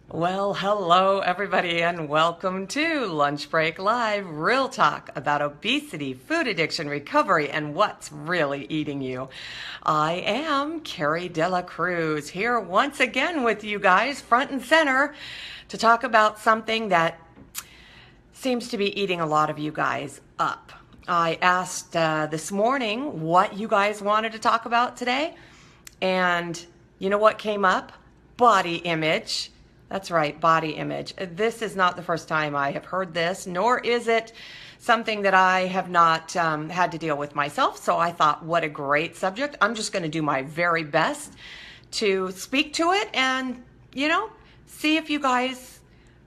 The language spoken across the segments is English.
Well, hello everybody and welcome to Lunch Break Live, real talk about obesity, food addiction, recovery, and what's really eating you. I am Carrie Dela Cruz here once again with you guys front and center to talk about something that seems to be eating a lot of you guys up. I asked this morning what you guys wanted to talk about today, and you know what came up? Body image. That's right, body image. This is not the first time I have heard this, nor is it something that I have not had to deal with myself. So I thought, what a great subject. I'm just going to do my very best to speak to it and, see if you guys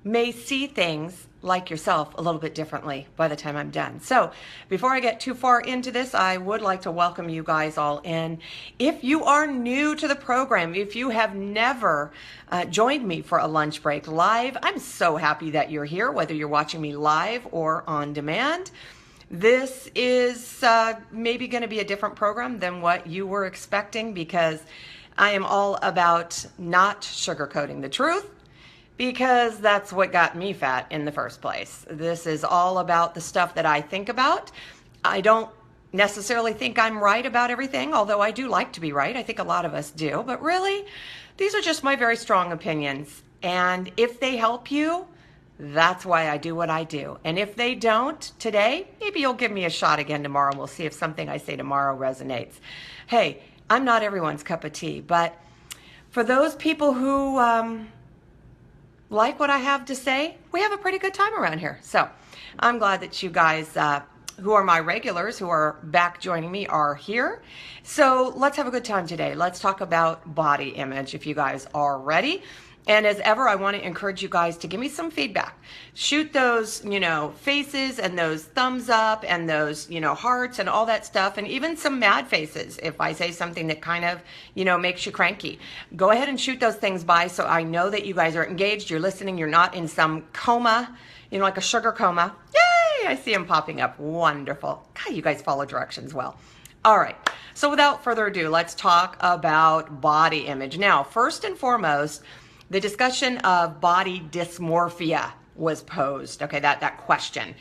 may see things like yourself a little bit differently by the time I'm done. So before I get too far into this, I would like to welcome you guys all in. If you are new to the program, if you have never joined me for a lunch break live, I'm so happy that you're here, whether you're watching me live or on demand. This is maybe going to be a different program than what you were expecting, because I am all about not sugarcoating the truth, because that's what got me fat in the first place. This is all about the stuff that I think about. I don't necessarily think I'm right about everything, although I do like to be right. I think a lot of us do. But really, these are just my very strong opinions. And if they help you, that's why I do what I do. And if they don't today, maybe you'll give me a shot again tomorrow, and we'll see if something I say tomorrow resonates. Hey, I'm not everyone's cup of tea, but for those people who like what I have to say, we have a pretty good time around here. So I'm glad that you guys who are my regulars, who are back joining me, are here. So let's have a good time today. Let's talk about body image if you guys are ready. And as ever, I want to encourage you guys to give me some feedback. Shoot those, faces and those thumbs up and those, hearts and all that stuff, and even some mad faces if I say something that kind of, makes you cranky. Go ahead and shoot those things by so I know that you guys are engaged, you're listening, you're not in some coma, like a sugar coma. Yay! I see them popping up. Wonderful. God, you guys follow directions well. All right. So without further ado, let's talk about body image. Now, first and foremost, the discussion of body dysmorphia was posed. Okay, that question.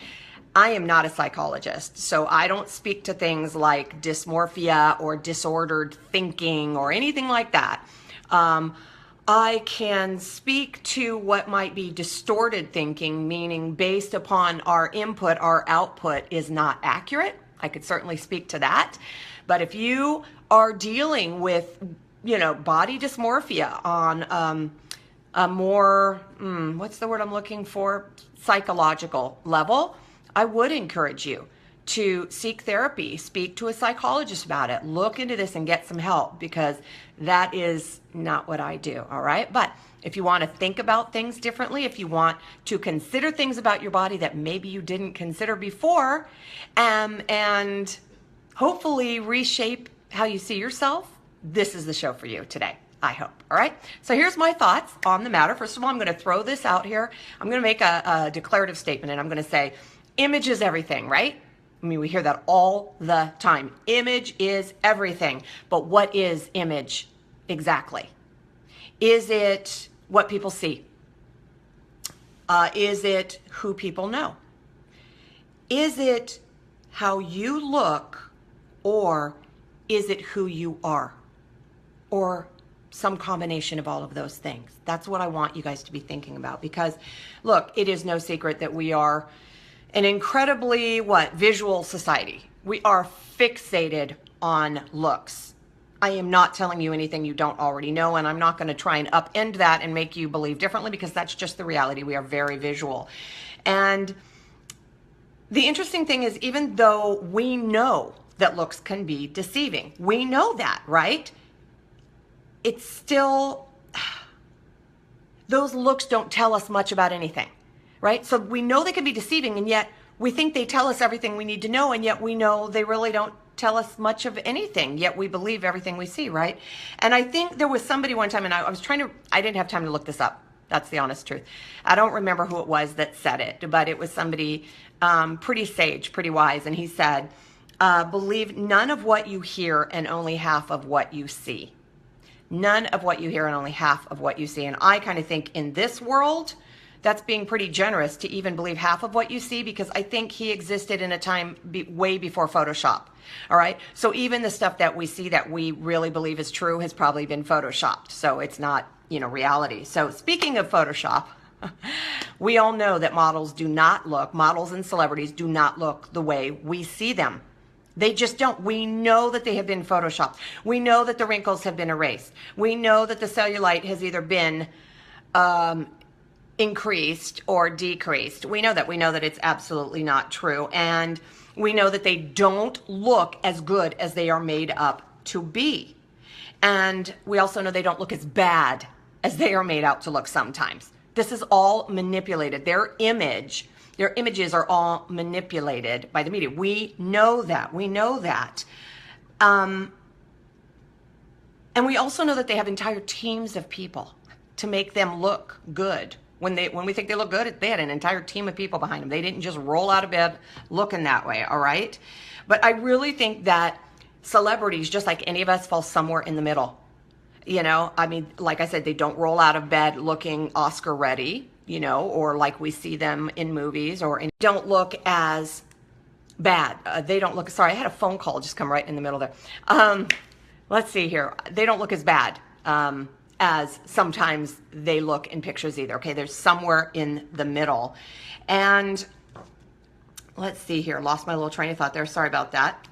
I am not a psychologist, so I don't speak to things like dysmorphia or disordered thinking or anything like that. I can speak to what might be distorted thinking, meaning based upon our input, our output is not accurate. I could certainly speak to that. But if you are dealing with, body dysmorphia on a more, what's the word I'm looking for? Psychological level, I would encourage you to seek therapy, speak to a psychologist about it, look into this and get some help, because that is not what I do, all right? But if you want to think about things differently, if you want to consider things about your body that maybe you didn't consider before, and hopefully reshape how you see yourself, this is the show for you today, I hope. All right. So here's my thoughts on the matter. First of all, I'm going to throw this out here. I'm going to make a declarative statement, and I'm going to say image is everything, right? I mean, we hear that all the time. Image is everything. But what is image exactly? Is it what people see? Is it who people know? Is it how you look, or is it who you are? Or some combination of all of those things. That's what I want you guys to be thinking about, because look, it is no secret that we are an incredibly visual society. We are fixated on looks. I am not telling you anything you don't already know, and I'm not going to try and upend that and make you believe differently, because that's just the reality. We are very visual. And the interesting thing is, even though we know that looks can be deceiving, we know that, right? It's still, those looks don't tell us much about anything, right? So we know they can be deceiving, and yet we think they tell us everything we need to know, and yet we know they really don't tell us much of anything, yet we believe everything we see, right? And I think there was somebody one time, and I didn't have time to look this up. That's the honest truth. I don't remember who it was that said it, but it was somebody pretty sage, pretty wise, and he said, believe none of what you hear and only half of what you see. None of what you hear and only half of what you see. And I kind of think in this world, that's being pretty generous to even believe half of what you see, because I think he existed in a time way before Photoshop. All right. So even the stuff that we see that we really believe is true has probably been Photoshopped. So it's not, reality. So speaking of Photoshop, we all know that models and celebrities do not look the way we see them. They just don't. We know that they have been Photoshopped. We know that the wrinkles have been erased. We know that the cellulite has either been increased or decreased. We know that it's absolutely not true. And we know that they don't look as good as they are made up to be. And we also know they don't look as bad as they are made out to look sometimes. This is all manipulated. Their images are all manipulated by the media. We know that. And we also know that they have entire teams of people to make them look good. When we think they look good, they had an entire team of people behind them. They didn't just roll out of bed looking that way, all right? But I really think that celebrities, just like any of us, fall somewhere in the middle. Like I said, they don't roll out of bed looking Oscar ready, or like we see them in movies, don't look as bad. Sorry, I had a phone call just come right in the middle there. Let's see here. They don't look as bad as sometimes they look in pictures either. Okay, they're somewhere in the middle. And let's see here. Lost my little train of thought there. Sorry about that.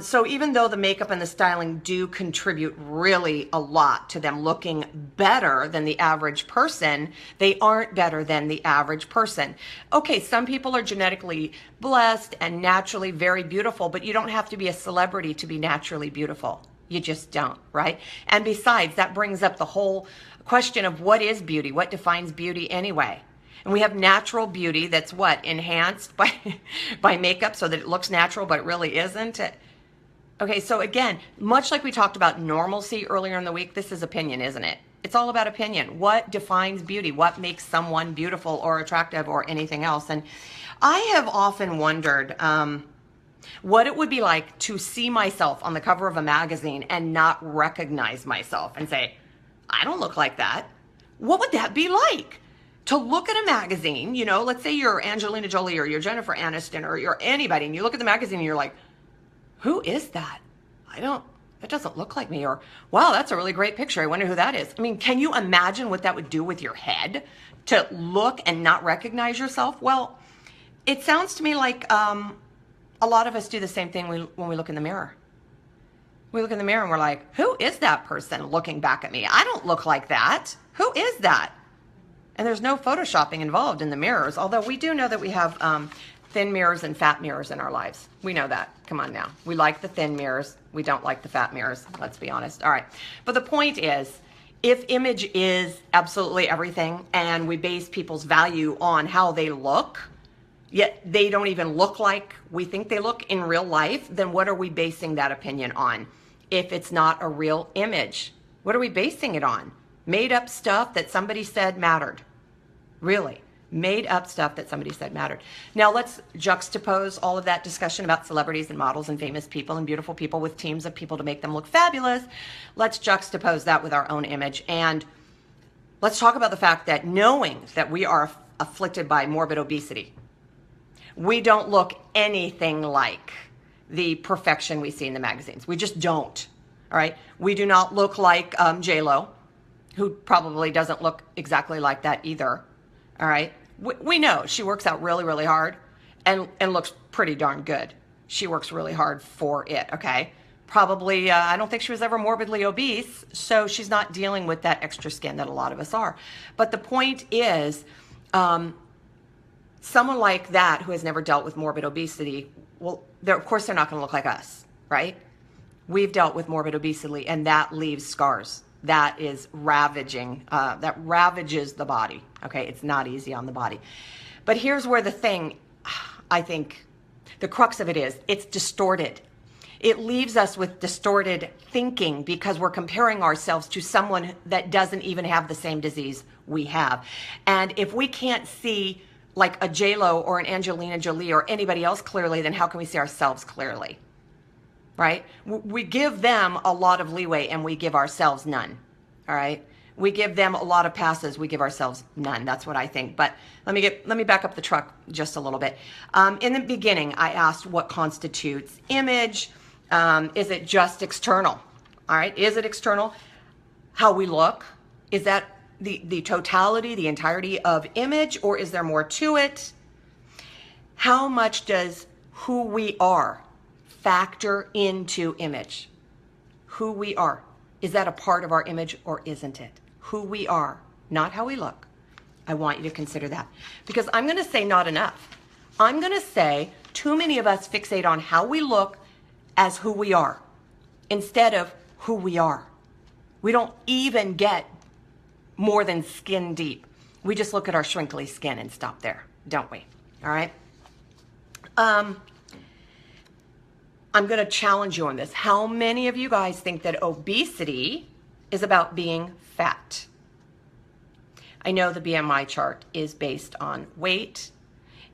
So even though the makeup and the styling do contribute really a lot to them looking better than the average person, they aren't better than the average person. Okay, some people are genetically blessed and naturally very beautiful, but you don't have to be a celebrity to be naturally beautiful. You just don't, right? And besides, that brings up the whole question of what is beauty? What defines beauty anyway? And we have natural beauty that's enhanced by makeup so that it looks natural, but it really isn't. Okay, so again, much like we talked about normalcy earlier in the week, this is opinion, isn't it? It's all about opinion. What defines beauty? What makes someone beautiful or attractive or anything else? And I have often wondered what it would be like to see myself on the cover of a magazine and not recognize myself and say, I don't look like that. What would that be like? To look at a magazine, let's say you're Angelina Jolie or you're Jennifer Aniston or you're anybody, and you look at the magazine and you're like, who is that? That doesn't look like me. Or, wow, that's a really great picture. I wonder who that is. I mean, can you imagine what that would do with your head to look and not recognize yourself? Well, it sounds to me like a lot of us do the same thing when we look in the mirror. We look in the mirror and we're like, who is that person looking back at me? I don't look like that. Who is that? And there's no photoshopping involved in the mirrors, although we do know that we have thin mirrors and fat mirrors in our lives. We know that. Come on now. We like the thin mirrors. We don't like the fat mirrors. Let's be honest. All right. But the point is, if image is absolutely everything and we base people's value on how they look, yet they don't even look like we think they look in real life, then what are we basing that opinion on? If it's not a real image, what are we basing it on? Made up stuff that somebody said mattered. Really, made up stuff that somebody said mattered. Now let's juxtapose all of that discussion about celebrities and models and famous people and beautiful people with teams of people to make them look fabulous. Let's juxtapose that with our own image. And let's talk about the fact that knowing that we are afflicted by morbid obesity, we don't look anything like the perfection we see in the magazines. We just don't, all right? We do not look like J-Lo, who probably doesn't look exactly like that either, all right? We know she works out really, really hard and looks pretty darn good. She works really hard for it, okay? Probably, I don't think she was ever morbidly obese, so she's not dealing with that extra skin that a lot of us are. But the point is, someone like that who has never dealt with morbid obesity, well, of course they're not going to look like us, right? We've dealt with morbid obesity, and that leaves scars. That is ravaging, that ravages the body, okay? It's not easy on the body. But here's where the thing, I think, the crux of it is, it's distorted. It leaves us with distorted thinking because we're comparing ourselves to someone that doesn't even have the same disease we have. And if we can't see like a J-Lo or an Angelina Jolie or anybody else clearly, then how can we see ourselves clearly? right? We give them a lot of leeway and we give ourselves none, all right? We give them a lot of passes, we give ourselves none. That's what I think. But let me back up the truck just a little bit. In the beginning, I asked what constitutes image. Is it just external? All right, is it external? How we look? Is that the totality, the entirety of image, or is there more to it? How much does who we are factor into image? Who we are. Is that a part of our image or isn't it? Who we are, not how we look. I want you to consider that. Because I'm going to say not enough. I'm going to say too many of us fixate on how we look as who we are instead of who we are. We don't even get more than skin deep. We just look at our shrinkly skin and stop there, don't we? All right? I'm going to challenge you on this. How many of you guys think that obesity is about being fat? I know the BMI chart is based on weight,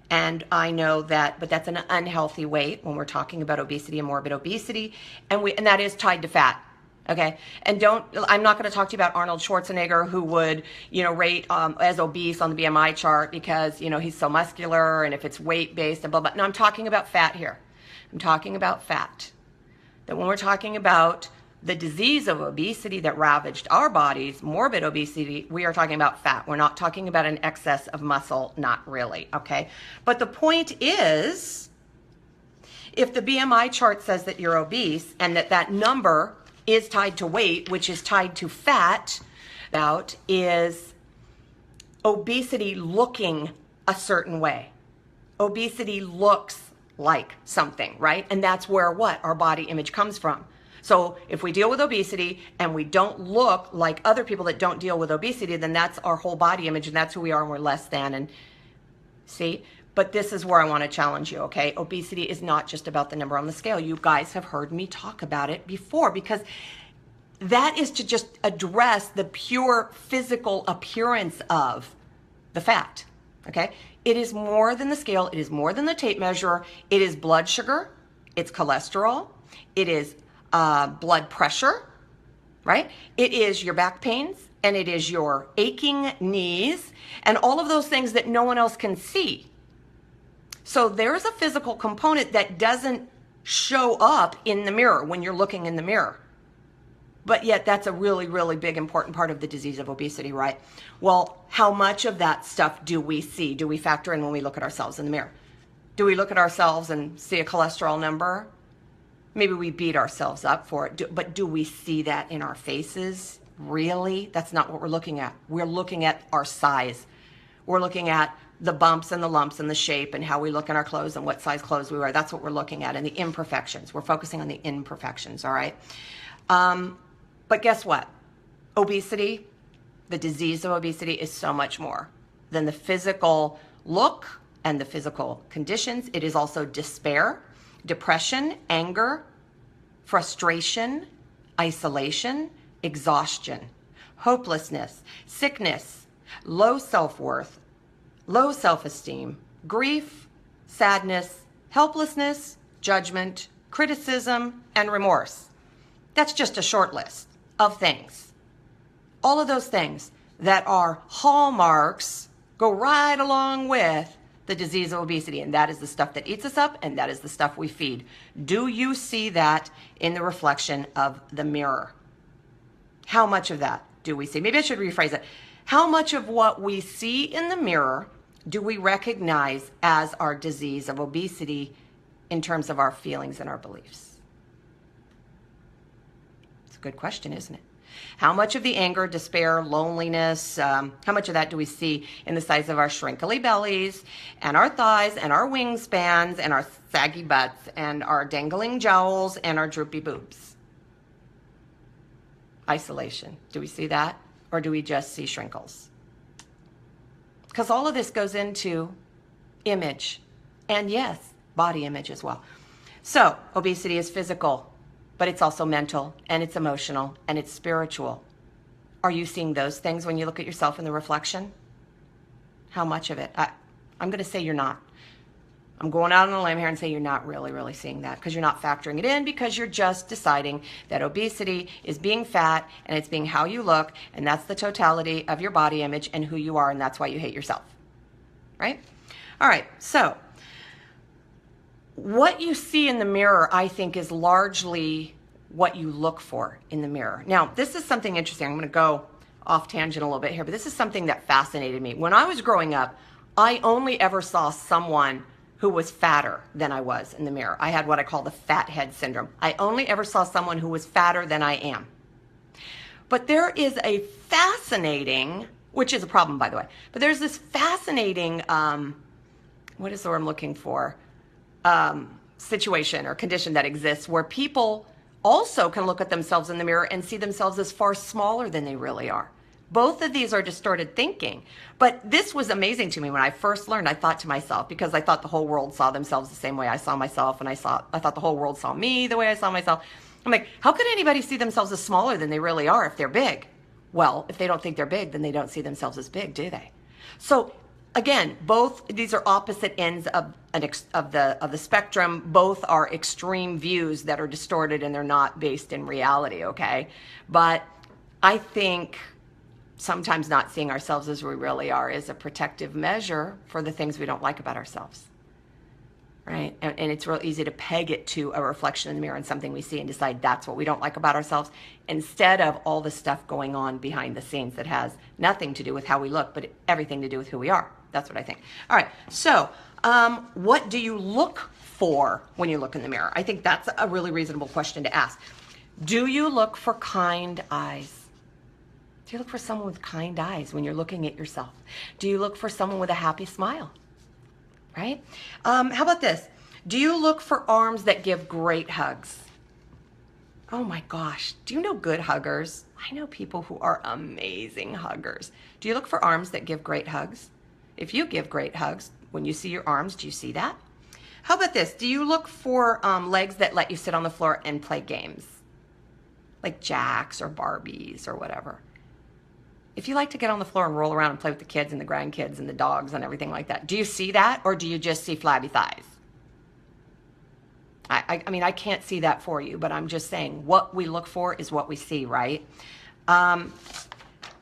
and I know that, but that's an unhealthy weight when we're talking about obesity and morbid obesity, and that is tied to fat. Okay, and I'm not going to talk to you about Arnold Schwarzenegger, who would, rate as obese on the BMI chart because, he's so muscular, and if it's weight based and blah, blah. No, I'm talking about fat here. I'm talking about fat. That when we're talking about the disease of obesity that ravaged our bodies, morbid obesity, we are talking about fat. We're not talking about an excess of muscle, not really, okay? But the point is, if the BMI chart says that you're obese and that number is tied to weight, which is tied to fat, about is obesity looking a certain way. Obesity looks like something, right? And that's where our body image comes from. So if we deal with obesity and we don't look like other people that don't deal with obesity, then that's our whole body image and that's who we are and we're less than. And see, but this is where I want to challenge you, okay? Obesity is not just about the number on the scale. You guys have heard me talk about it before because that is to just address the pure physical appearance of the fat, okay? It is more than the scale. It is more than the tape measure. It is blood sugar. It's cholesterol. It is blood pressure, right? It is your back pains, and it is your aching knees, and all of those things that no one else can see. So there's a physical component that doesn't show up in the mirror when you're looking in the mirror. But yet that's a really, really big, important part of the disease of obesity, right? Well, how much of that stuff do we see? Do we factor in when we look at ourselves in the mirror? Do we look at ourselves and see a cholesterol number? Maybe we beat ourselves up for it, but do we see that in our faces? Really? That's not what we're looking at. We're looking at our size. We're looking at the bumps and the lumps and the shape and how we look in our clothes and what size clothes we wear. That's what we're looking at, and the imperfections. We're focusing on the imperfections, all right? But guess what? Obesity, the disease of obesity, is so much more than the physical look and the physical conditions. It is also despair, depression, anger, frustration, isolation, exhaustion, hopelessness, sickness, low self-worth, low self-esteem, grief, sadness, helplessness, judgment, criticism, and remorse. That's just a short list of things. All of those things that are hallmarks go right along with the disease of obesity, and that is the stuff that eats us up, and that is the stuff we feed. Do you see that in the reflection of the mirror? How much of that do we see? Maybe I should rephrase it. How much of what we see in the mirror do we recognize as our disease of obesity in terms of our feelings and our beliefs? It's a good question, isn't it? How much of the anger, despair, loneliness, how much of that do we see in the size of our shrinkly bellies and our thighs and our wingspans and our saggy butts and our dangling jowls and our droopy boobs? Isolation. Do we see that? Or do we just see shrinkles? Because all of this goes into image and, yes, body image as well. So obesity is physical, but it's also mental, and it's emotional, and it's spiritual. Are you seeing those things when you look at yourself in the reflection? How much of it? I'm going to say you're not. I'm going out on a limb here and say you're not really seeing that, because you're not factoring it in, because you're just deciding that obesity is being fat and it's being how you look, and that's the totality of your body image and who you are, and that's why you hate yourself, right? All right, so what you see in the mirror, I think, is largely what you look for in the mirror. Now, this is something interesting. I'm going to go off tangent a little bit here, but this is something that fascinated me. When I was growing up, I only ever saw someone who was fatter than I was in the mirror. I had what I call the fat head syndrome. I only ever saw someone who was fatter than I am. But there is a fascinating, which is a problem, by the way, but there's this fascinating, what is the word I'm looking for, situation or condition that exists where people also can look at themselves in the mirror and see themselves as far smaller than they really are. Both of these are distorted thinking. But this was amazing to me when I first learned. I thought to myself, because I thought the whole world saw themselves the same way I saw myself, and I thought the whole world saw me the way I saw myself. I'm like, how could anybody see themselves as smaller than they really are if they're big? Well, if they don't think they're big, then they don't see themselves as big, do they? So again, both these are opposite ends of the spectrum. Both are extreme views that are distorted, and they're not based in reality, okay? But I think sometimes not seeing ourselves as we really are is a protective measure for the things we don't like about ourselves, right? And it's real easy to peg it to a reflection in the mirror and something we see and decide that's what we don't like about ourselves, instead of all the stuff going on behind the scenes that has nothing to do with how we look, but everything to do with who we are. That's what I think. All right, so what do you look for when you look in the mirror? I think that's a really reasonable question to ask. Do you look for kind eyes? Do you look for someone with kind eyes when you're looking at yourself? Do you look for someone with a happy smile? Right? How about this? Do you look for arms that give great hugs? Oh my gosh, do you know good huggers? I know people who are amazing huggers. Do you look for arms that give great hugs? If you give great hugs, when you see your arms, do you see that? How about this? Do you look for legs that let you sit on the floor and play games? Like jacks or Barbies or whatever. If you like to get on the floor and roll around and play with the kids and the grandkids and the dogs and everything like that, do you see that, or do you just see flabby thighs? I mean, I can't see that for you, but I'm just saying what we look for is what we see, right?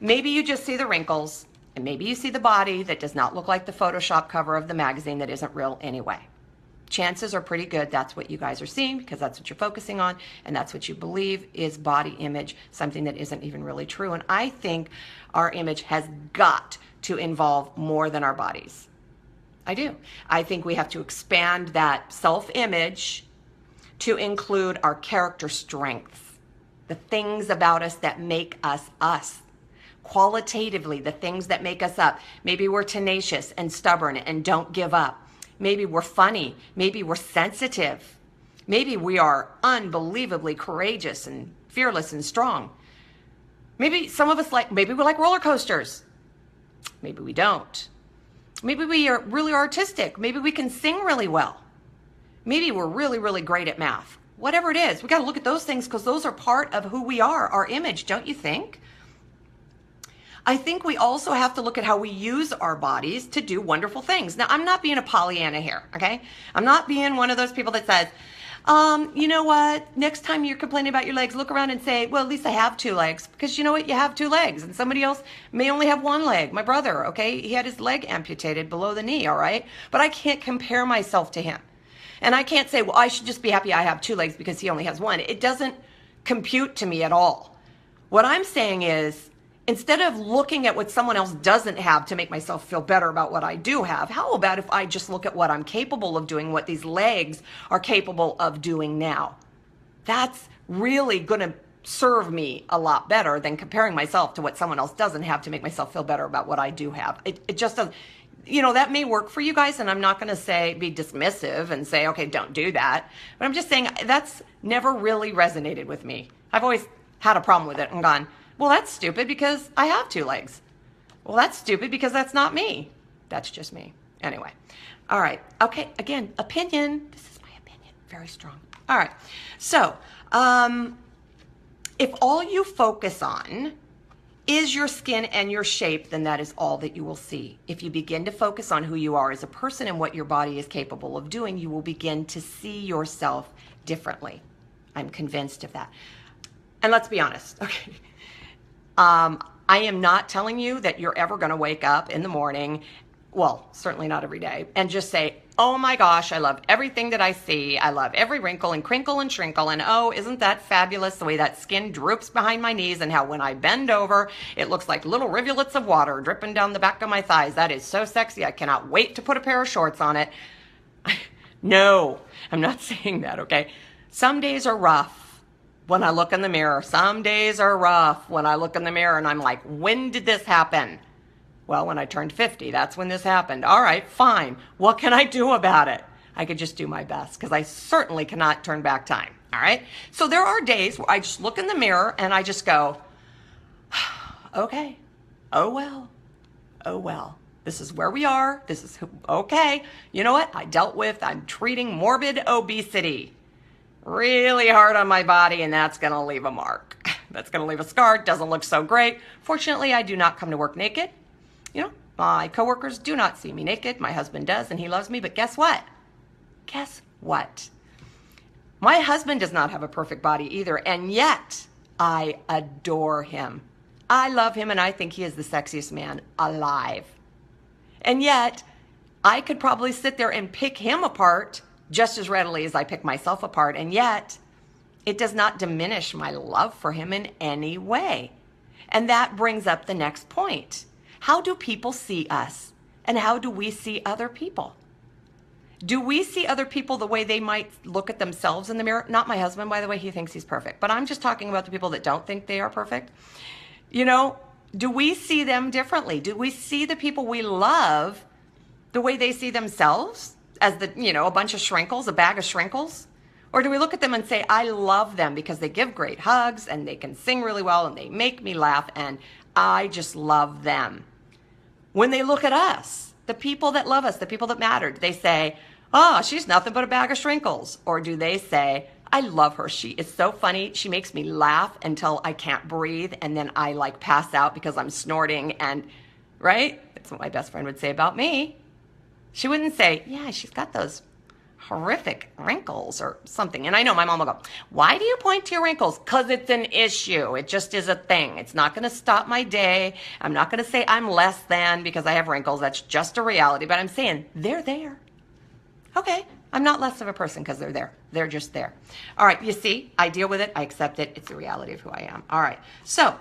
Maybe you just see the wrinkles, and maybe you see the body that does not look like the Photoshop cover of the magazine that isn't real anyway. Chances are pretty good that's what you guys are seeing, because that's what you're focusing on, and that's what you believe is body image, something that isn't even really true. And I think our image has got to involve more than our bodies. I do. I think we have to expand that self-image to include our character strengths, the things about us that make us us. Qualitatively, the things that make us up. Maybe we're tenacious and stubborn and don't give up. Maybe we're funny. Maybe we're sensitive. Maybe we are unbelievably courageous and fearless and strong. Maybe some of us maybe we like roller coasters. Maybe we don't. Maybe we are really artistic. Maybe we can sing really well. Maybe we're really great at math. Whatever it is, we got to look at those things, because those are part of who we are, our image, don't you think? I think we also have to look at how we use our bodies to do wonderful things. Now, I'm not being a Pollyanna here, okay? I'm not being one of those people that says, you know what, next time you're complaining about your legs, look around and say, well, at least I have 2 legs, because you know what, you have 2 legs, and somebody else may only have 1 leg. My brother, okay, he had his leg amputated below the knee, all right? But I can't compare myself to him. And I can't say, well, I should just be happy I have 2 legs because he only has 1. It doesn't compute to me at all. What I'm saying is, instead of looking at what someone else doesn't have to make myself feel better about what I do have, how about if I just look at what I'm capable of doing, what these legs are capable of doing now? That's really going to serve me a lot better than comparing myself to what someone else doesn't have to make myself feel better about what I do have. It just doesn't, you know, that may work for you guys, and I'm not going to be dismissive and say, okay, don't do that. But I'm just saying that's never really resonated with me. I've always had a problem with it and gone, well, that's stupid because I have 2 legs. Well, that's stupid because that's not me. That's just me. Anyway. All right. Okay. Again, opinion. This is my opinion. Very strong. All right. So, if all you focus on is your skin and your shape, then that is all that you will see. If you begin to focus on who you are as a person and what your body is capable of doing, you will begin to see yourself differently. I'm convinced of that. And let's be honest, okay? I am not telling you that you're ever going to wake up in the morning, well, certainly not every day, and just say, oh my gosh, I love everything that I see. I love every wrinkle and crinkle and shrinkle. And oh, isn't that fabulous the way that skin droops behind my knees and how when I bend over, it looks like little rivulets of water dripping down the back of my thighs. That is so sexy. I cannot wait to put a pair of shorts on it. No, I'm not saying that, okay? Some days are rough when I look in the mirror. Some days are rough when I look in the mirror and I'm like, when did this happen? Well, when I turned 50, that's when this happened. All right, fine. What can I do about it? I could just do my best because I certainly cannot turn back time. All right. So there are days where I just look in the mirror and I just go, okay, oh well, oh well. This is where we are. This is okay. You know what? I'm treating morbid obesity really hard on my body, and that's going to leave a mark. That's going to leave a scar. It doesn't look so great. Fortunately, I do not come to work naked. You know, my coworkers do not see me naked. My husband does, and he loves me. But guess what? Guess what? My husband does not have a perfect body either, and yet I adore him. I love him, and I think he is the sexiest man alive. And yet, I could probably sit there and pick him apart just as readily as I pick myself apart, and yet it does not diminish my love for him in any way. And that brings up the next point. How do people see us? And how do we see other people? Do we see other people the way they might look at themselves in the mirror? Not my husband, by the way, he thinks he's perfect. But I'm just talking about the people that don't think they are perfect. You know, do we see them differently? Do we see the people we love the way they see themselves? As a bunch of shrinkles, a bag of shrinkles? Or do we look at them and say, I love them because they give great hugs and they can sing really well and they make me laugh and I just love them. When they look at us, the people that love us, the people that matter, do they say, oh, she's nothing but a bag of shrinkles? Or do they say, I love her. She is so funny. She makes me laugh until I can't breathe. And then I pass out because I'm snorting. And right? That's what my best friend would say about me. She wouldn't say, yeah, she's got those horrific wrinkles or something. And I know my mom will go, why do you point to your wrinkles? Because it's an issue. It just is a thing. It's not going to stop my day. I'm not going to say I'm less than because I have wrinkles. That's just a reality. But I'm saying they're there. Okay, I'm not less of a person because they're there. They're just there. All right, you see, I deal with it. I accept it. It's a reality of who I am. All right, so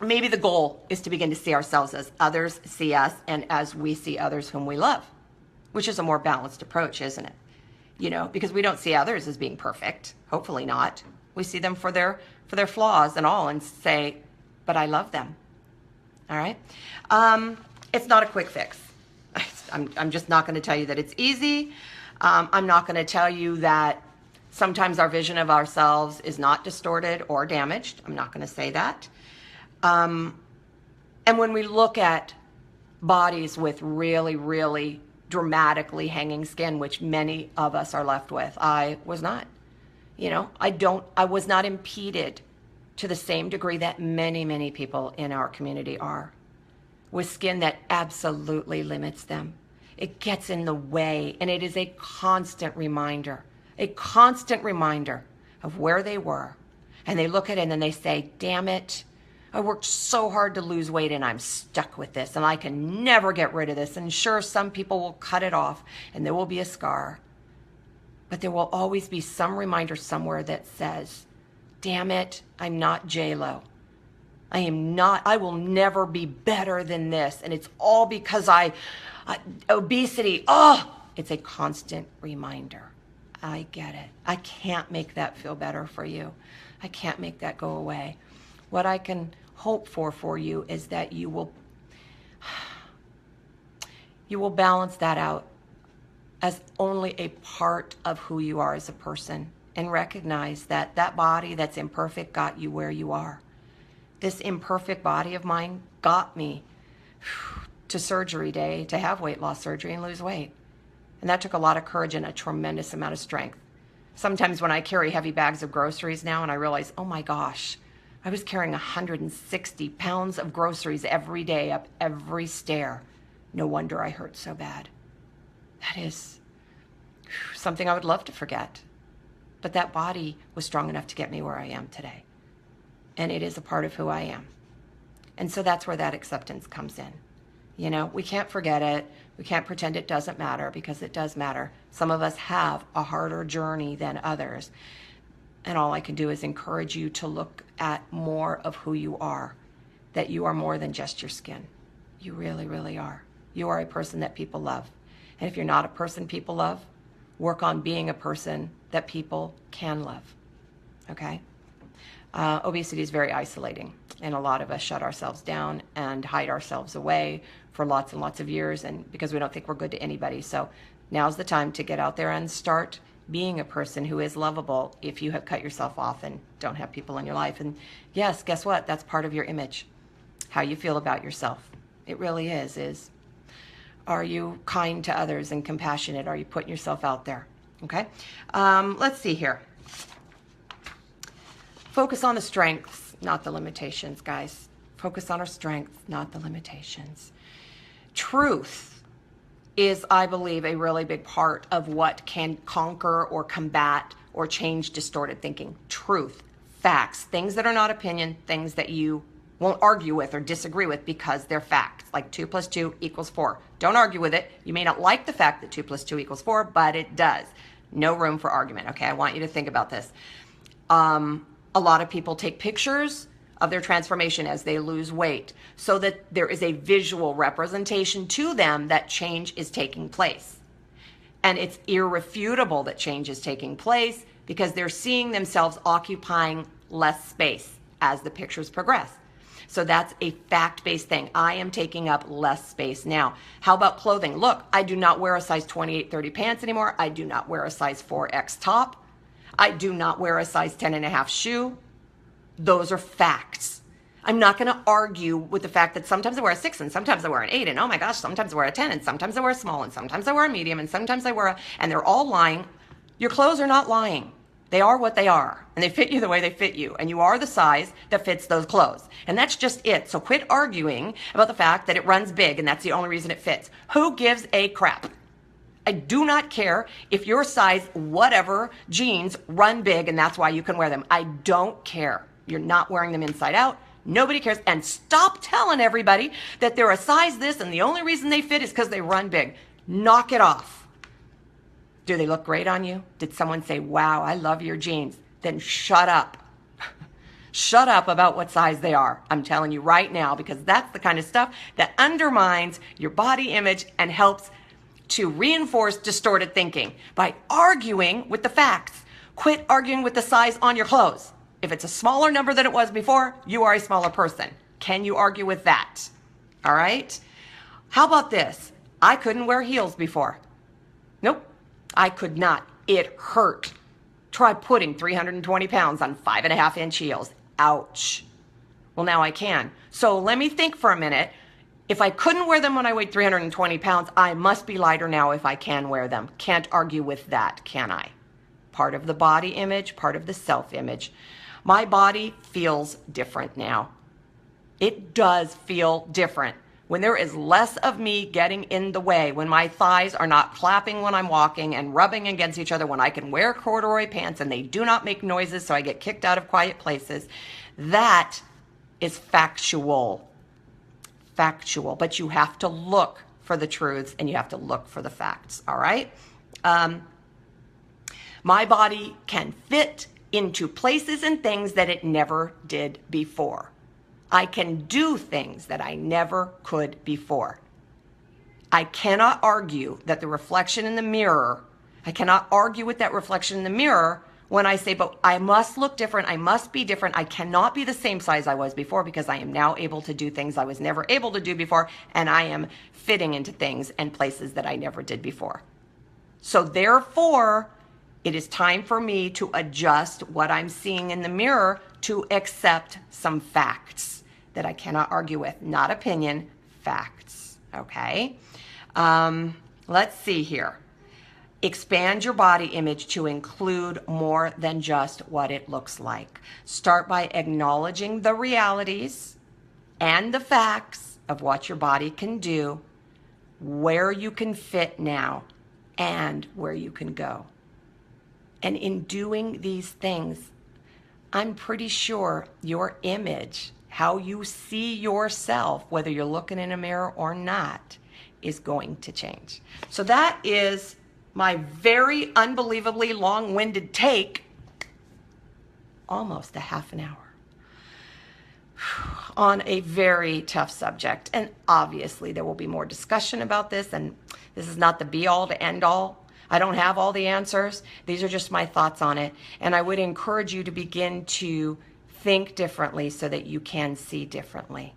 maybe the goal is to begin to see ourselves as others see us and as we see others whom we love, which is a more balanced approach, isn't it? You know, because we don't see others as being perfect. Hopefully not. We see them for their flaws and all and say, but I love them. All right? It's not a quick fix. I'm just not going to tell you that it's easy. I'm not going to tell you that sometimes our vision of ourselves is not distorted or damaged. I'm not going to say that. And when we look at bodies with really, really dramatically hanging skin, which many of us are left with, I was not. You know, I was not impeded to the same degree that many, many people in our community are, with skin that absolutely limits them. It gets in the way, and it is a constant reminder of where they were. And they look at it and they say, damn it, I worked so hard to lose weight and I'm stuck with this and I can never get rid of this. And sure, some people will cut it off and there will be a scar, but there will always be some reminder somewhere that says, damn it, I'm not J-Lo. I will never be better than this. And it's all because obesity, it's a constant reminder. I get it. I can't make that feel better for you. I can't make that go away. What I can hope for you is that you will balance that out as only a part of who you are as a person and recognize that that body that's imperfect got you where you are. This imperfect body of mine got me to surgery day to have weight loss surgery and lose weight. And that took a lot of courage and a tremendous amount of strength. Sometimes when I carry heavy bags of groceries now and I realize, oh my gosh, I was carrying 160 pounds of groceries every day up every stair. No wonder I hurt so bad. That is something I would love to forget. But that body was strong enough to get me where I am today. And it is a part of who I am. And so that's where that acceptance comes in. You know, we can't forget it. We can't pretend it doesn't matter, because it does matter. Some of us have a harder journey than others. And all I can do is encourage you to look at more of who you are, that you are more than just your skin. You really, really are. You are a person that people love. And if you're not a person people love, work on being a person that people can love. Okay? Obesity is very isolating, and a lot of us shut ourselves down and hide ourselves away for lots and lots of years, and because we don't think we're good to anybody. So now's the time to get out there and start being a person who is lovable if you have cut yourself off and don't have people in your life. And yes, guess what? That's part of your image, how you feel about yourself. It really is. Are you kind to others and compassionate? Are you putting yourself out there? Okay. Let's see here. Focus on the strengths, not the limitations, guys. Focus on our strengths, not the limitations. Truth is, I believe, a really big part of what can conquer or combat or change distorted thinking. Truth, facts, things that are not opinion, things that you won't argue with or disagree with because they're facts, like 2 + 2 = 4. Don't argue with it. You may not like the fact that 2 + 2 = 4, but it does. No room for argument, okay? I want you to think about this. A lot of people take pictures of their transformation as they lose weight so that there is a visual representation to them that change is taking place. And it's irrefutable that change is taking place because they're seeing themselves occupying less space as the pictures progress. So that's a fact-based thing. I am taking up less space now. How about clothing? Look, I do not wear a size 28-30 pants anymore. I do not wear a size 4X top. I do not wear a size 10.5 shoe. Those are facts. I'm not going to argue with the fact that sometimes I wear a 6 and sometimes I wear an 8 and oh my gosh, sometimes I wear a 10 and sometimes I wear a small and sometimes I wear a medium and sometimes I wear a, and they're all lying. Your clothes are not lying. They are what they are, and they fit you the way they fit you, and you are the size that fits those clothes. And that's just it. So quit arguing about the fact that it runs big and that's the only reason it fits. Who gives a crap? I do not care if your size whatever jeans run big and that's why you can wear them. I don't care. You're not wearing them inside out. Nobody cares. And stop telling everybody that they're a size this and the only reason they fit is because they run big. Knock it off. Do they look great on you? Did someone say, wow, I love your jeans? Then shut up. Shut up about what size they are. I'm telling you right now, because that's the kind of stuff that undermines your body image and helps to reinforce distorted thinking by arguing with the facts. Quit arguing with the size on your clothes. If it's a smaller number than it was before, you are a smaller person. Can you argue with that? All right? How about this? I couldn't wear heels before. Nope, I could not. It hurt. Try putting 320 pounds on 5.5-inch heels. Ouch. Well, now I can. So let me think for a minute. If I couldn't wear them when I weighed 320 pounds, I must be lighter now if I can wear them. Can't argue with that, can I? Part of the body image, part of the self-image. My body feels different now. It does feel different. When there is less of me getting in the way, when my thighs are not clapping when I'm walking and rubbing against each other, when I can wear corduroy pants and they do not make noises so I get kicked out of quiet places, that is factual. Factual. But you have to look for the truths and you have to look for the facts, all right? My body can fit into places and things that it never did before. I can do things that I never could before. I cannot argue that the reflection in the mirror, I cannot argue with that reflection in the mirror when I say, but I must look different, I must be different, I cannot be the same size I was before because I am now able to do things I was never able to do before, and I am fitting into things and places that I never did before. So therefore, it is time for me to adjust what I'm seeing in the mirror to accept some facts that I cannot argue with. Not opinion, facts, okay? Let's see here. Expand your body image to include more than just what it looks like. Start by acknowledging the realities and the facts of what your body can do, where you can fit now, and where you can go. And in doing these things, I'm pretty sure your image, how you see yourself, whether you're looking in a mirror or not, is going to change. So that is my very unbelievably long-winded take, almost a half an hour, on a very tough subject. And obviously there will be more discussion about this, and this is not the be-all to end-all. I don't have all the answers. These are just my thoughts on it. And I would encourage you to begin to think differently so that you can see differently.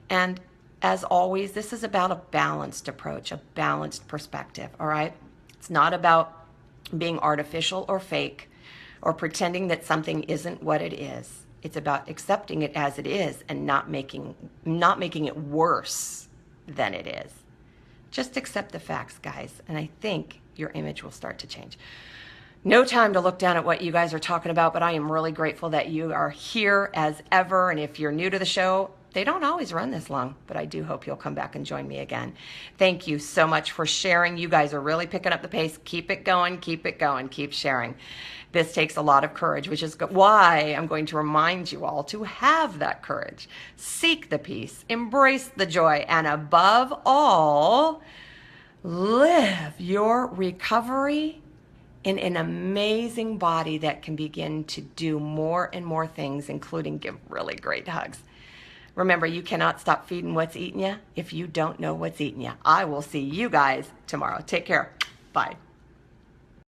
And as always, this is about a balanced approach, a balanced perspective, all right? It's not about being artificial or fake or pretending that something isn't what it is. It's about accepting it as it is and not making it worse than it is. Just accept the facts, guys, and I think your image will start to change. No time to look down at what you guys are talking about, but I am really grateful that you are here as ever. And if you're new to the show, they don't always run this long, but I do hope you'll come back and join me again. Thank you so much for sharing. You guys are really picking up the pace. Keep it going, keep sharing. This takes a lot of courage, which is why I'm going to remind you all to have that courage. Seek the peace, embrace the joy, and above all, live your recovery in an amazing body that can begin to do more and more things, including give really great hugs. Remember, you cannot stop feeding what's eating you if you don't know what's eating you. I will see you guys tomorrow. Take care. Bye.